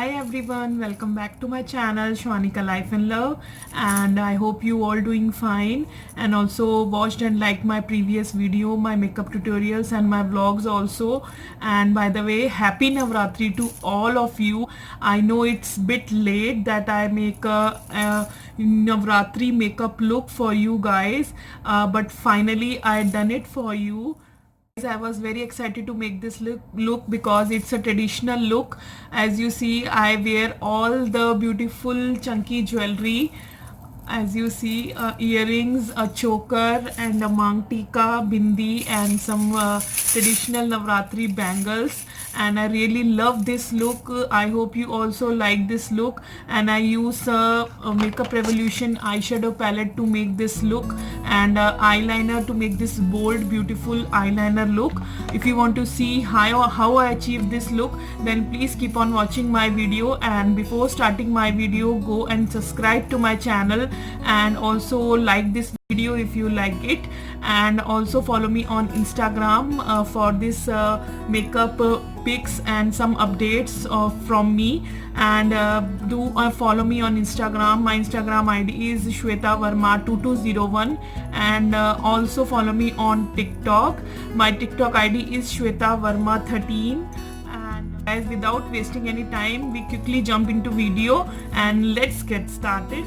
Hi everyone, welcome back to my channel Shwanika Life and Love, and I hope you all doing fine and also watched and liked my previous video, my makeup tutorials and my vlogs also. And by the way, happy Navratri to all of you. I know it's bit late that I make a Navratri makeup look for you guys, but finally I done it for you. I was very excited to make this look because it's a traditional look. As you see, I wear all the beautiful chunky jewelry. As you see, earrings, a choker and a mang tika, bindi and some traditional Navratri bangles, and I really love this look. I hope you also like this look, and I use a Makeup Revolution eyeshadow palette to make this look, and eyeliner to make this bold beautiful eyeliner look. If you want to see how I achieve this look, then please keep on watching my video. And before starting my video, go and subscribe to my channel and also like this video if you like it, and also follow me on Instagram for this makeup pics and some updates from me. And do follow me on Instagram. My Instagram ID is Shweta Verma 2201, and also follow me on TikTok. My TikTok ID is Shweta Verma 13. And guys, without wasting any time, we quickly jump into video and let's get started.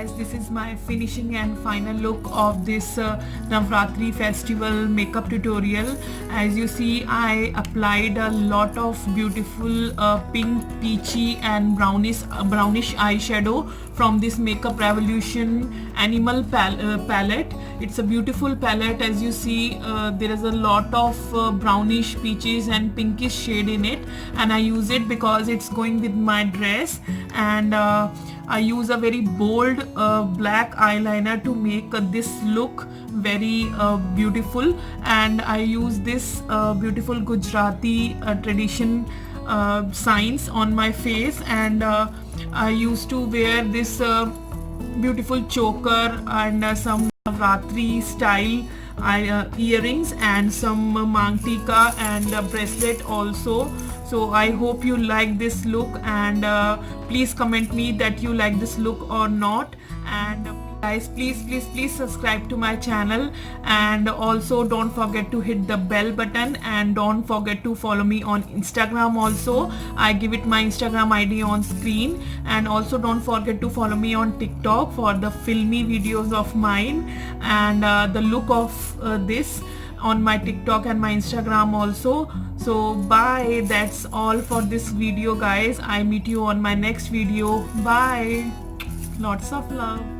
guys, this is my finishing and final look of this Navratri festival makeup tutorial. As you see, I applied a lot of beautiful pink, peachy and brownish eyeshadow from this Makeup Revolution Animal palette. It's a beautiful palette. As you see, there is a lot of brownish, peaches and pinkish shade in it, and I use it because it's going with my dress. And I use a very bold black eyeliner to make this look very beautiful. And I use this beautiful Gujarati tradition signs on my face, and I used to wear this beautiful choker and some Navratri style earrings and some mangtika and a bracelet also. So I hope you like this look, and please comment me that you like this look or not. And guys, please subscribe to my channel, and also don't forget to hit the bell button, and don't forget to follow me on Instagram also. I give it my Instagram ID on screen. And also don't forget to follow me on TikTok for the filmy videos of mine and the look of this on my TikTok and my Instagram also. So bye, that's all for this video guys. I meet you on my next video. Bye, lots of love.